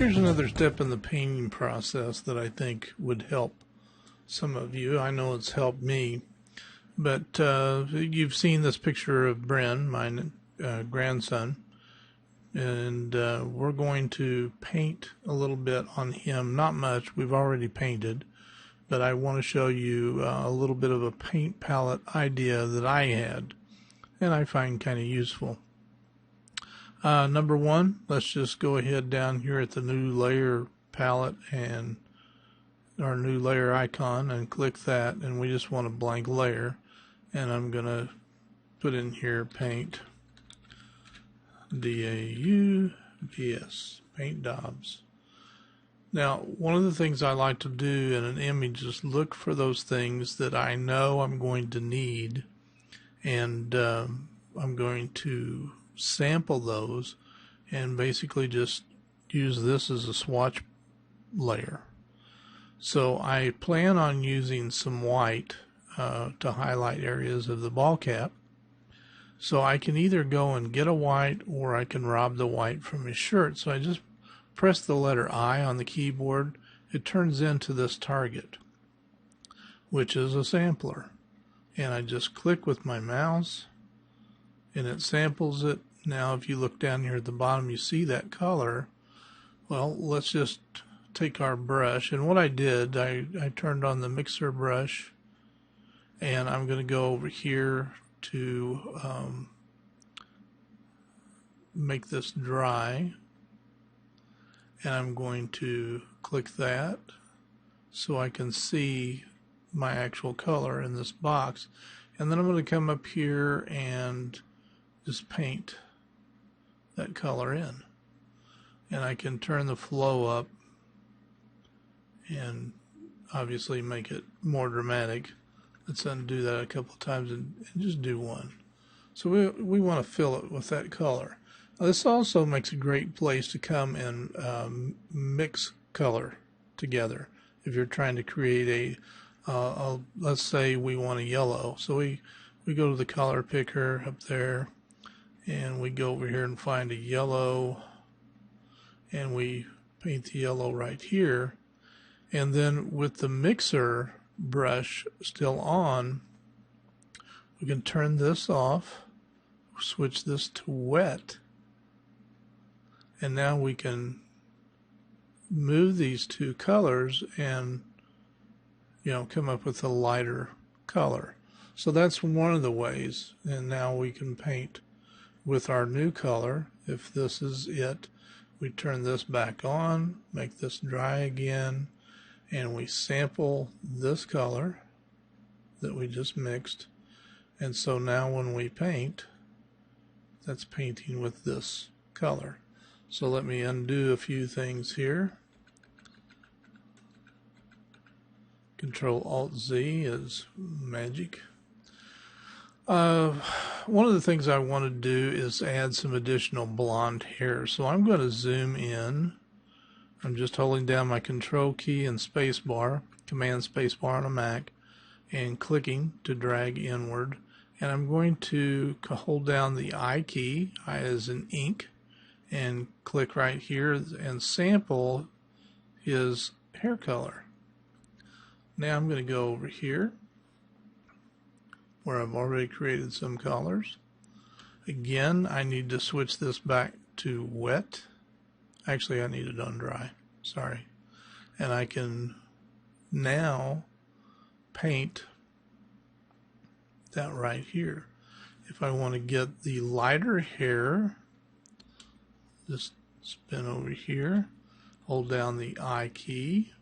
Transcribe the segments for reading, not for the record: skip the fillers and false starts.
Here's another step in the painting process that I think would help some of you. I know it's helped me, but you've seen this picture of Bren, my grandson, and we're going to paint a little bit on him. Not much, we've already painted, but I want to show you a little bit of a paint palette idea that I had and I find kind of useful. Number one, let's just go ahead down here at the new layer palette and our new layer icon and click that, and we just want a blank layer, and I'm gonna put in here paint D-A-U-B-S, paint daubs. Now, one of the things I like to do in an image is look for those things that I know I'm going to need, and I'm going to sample those and basically just use this as a swatch layer. So I plan on using some white to highlight areas of the ball cap. So I can either go and get a white, or I can rob the white from his shirt. So I just press the letter I on the keyboard. It turns into this target, which is a sampler. And I just click with my mouse and it samples it. Now if you look down here at the bottom, you see that color. Well, let's just take our brush, and what I did, I turned on the mixer brush, and I'm going to go over here to make this dry, and I'm going to click that so I can see my actual color in this box, and then I'm going to come up here and just paint that color in, and I can turn the flow up and obviously make it more dramatic. Let's undo that a couple of times and just do one. So we want to fill it with that color. Now, this also makes a great place to come and mix color together. If you're trying to create let's say we want a yellow. So we go to the color picker up there, and we go over here and find a yellow, and we paint the yellow right here. And then with the mixer brush still on, we can turn this off, switch this to wet, and now we can move these two colors and come up with a lighter color. So that's one of the ways, and now we can paint with our new color. If this is it, we turn this back on, make this dry again, and we sample this color that we just mixed. And so now when we paint, that's painting with this color. So let me undo a few things here. Control-Alt-Z is magic. One of the things I want to do is add some additional blonde hair. So I'm going to zoom in. I'm just holding down my control key and space bar, command space bar on a Mac, and clicking to drag inward. And I'm going to hold down the I key, I as in ink, and click right here and sample his hair color. Now I'm going to go over here where I've already created some colors. Again, I need to switch this back to wet. Actually, I need it on dry. Sorry. And I can now paint that right here. If I want to get the lighter hair, just spin over here, hold down the I key,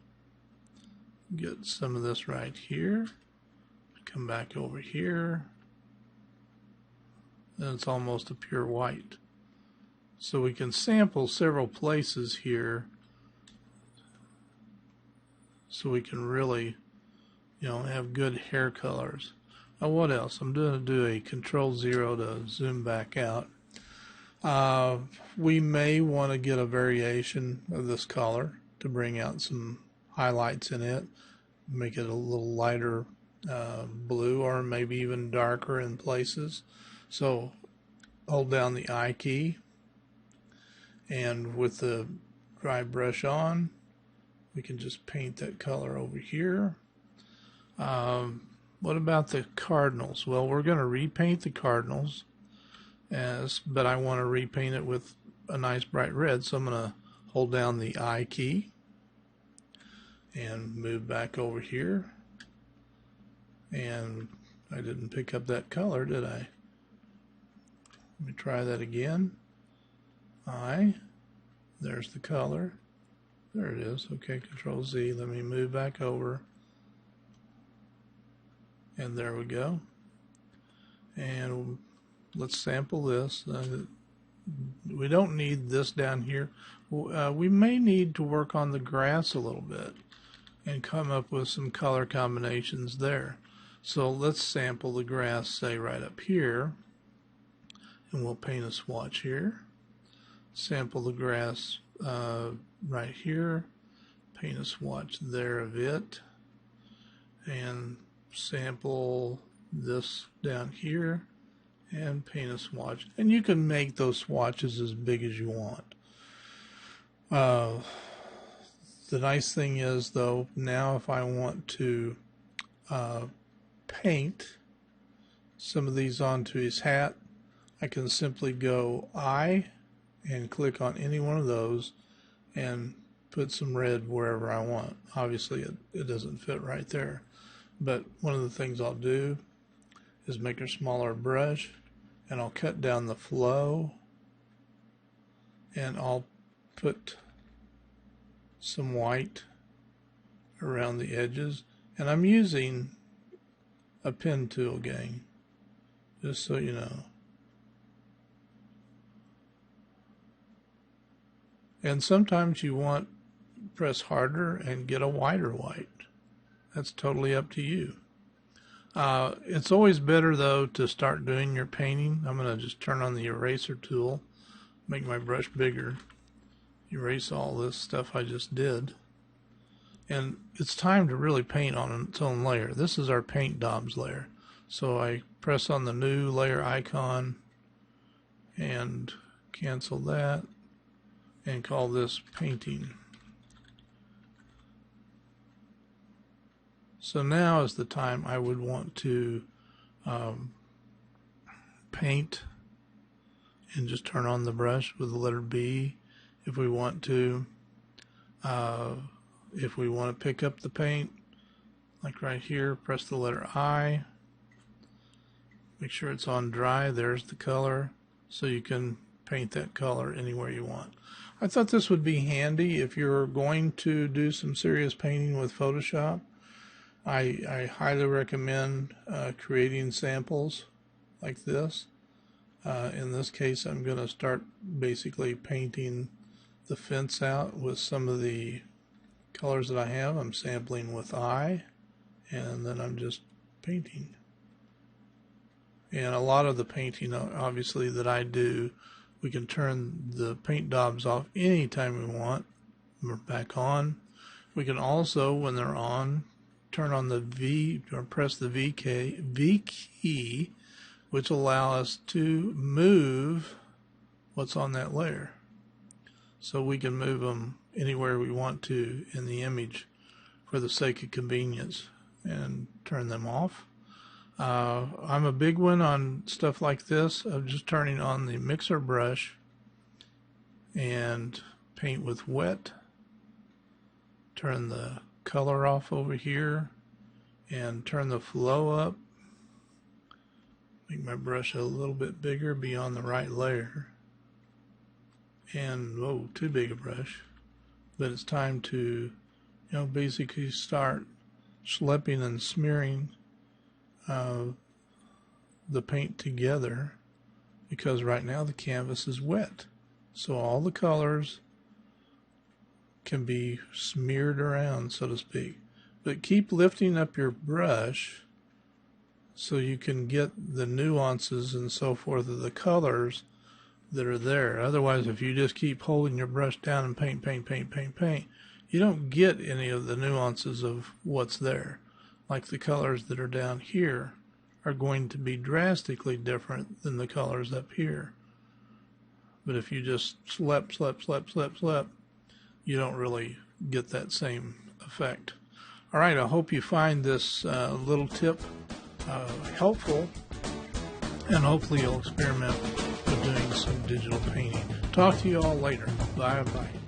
get some of this right here, come back over here, and it's almost a pure white. So we can sample several places here, so we can really, have good hair colors. Now what else? I'm going to do a Control-0 to zoom back out. We may want to get a variation of this color to bring out some highlights in it, make it a little lighter blue, or maybe even darker in places. So hold down the I key, and with the dry brush on, we can just paint that color over here. What about the cardinals? Well, we're going to repaint the cardinals, but I want to repaint it with a nice bright red, so I'm going to hold down the I key and move back over here. And I didn't pick up that color, did I? Let me try that again. There's the color. There it is. Okay, Control Z. Let me move back over. And there we go. And let's sample this. We don't need this down here. We may need to work on the grass a little bit and come up with some color combinations there. So let's sample the grass, say right up here, and we'll paint a swatch here. Sample the grass right here, paint a swatch there of it, and sample this down here and paint a swatch. And you can make those swatches as big as you want. The nice thing is, though, now if I want to paint some of these onto his hat, I can simply go I and click on any one of those and put some red wherever I want. Obviously it doesn't fit right there, but one of the things I'll do is make a smaller brush, and I'll cut down the flow, and I'll put some white around the edges. And I'm using a pen tool, gang, just so you know. And sometimes you want press harder and get a whiter white. That's totally up to you. It's always better, though, to start doing your painting. I'm going to just turn on the eraser tool, make my brush bigger, erase all this stuff I just did. And it's time to really paint on its own layer. This is our paint daubs layer. So I press on the new layer icon and cancel that and call this painting. So now is the time I would want to paint, and just turn on the brush with the letter B if we want to. If we want to pick up the paint, like right here, press the letter I. Make sure it's on dry. There's the color, so you can paint that color anywhere you want. I thought this would be handy if you're going to do some serious painting with Photoshop. I highly recommend creating samples like this. In this case, I'm going to start basically painting the fence out with some of the colors that I have. I'm sampling with I, and then I'm just painting. And a lot of the painting, obviously, that I do, we can turn the paint daubs off anytime we want. We're back on. We can also, when they're on, turn on the V, or press the V key, which allow us to move what's on that layer. So we can move them anywhere we want to in the image for the sake of convenience, and turn them off. I'm a big one on stuff like this of just turning on the mixer brush and paint with wet. Turn the color off over here and turn the flow up. Make my brush a little bit bigger, be on the right layer. And whoa, too big a brush. But it's time to, basically start schlepping and smearing the paint together, because right now the canvas is wet. So all the colors can be smeared around, so to speak. But keep lifting up your brush so you can get the nuances and so forth of the colors that are there. Otherwise, if you just keep holding your brush down and paint, you don't get any of the nuances of what's there. Like the colors that are down here are going to be drastically different than the colors up here. But if you just slep, you don't really get that same effect. All right, I hope you find this little tip helpful, and hopefully you'll experiment with doing some digital painting. Talk to you all later. Bye-bye.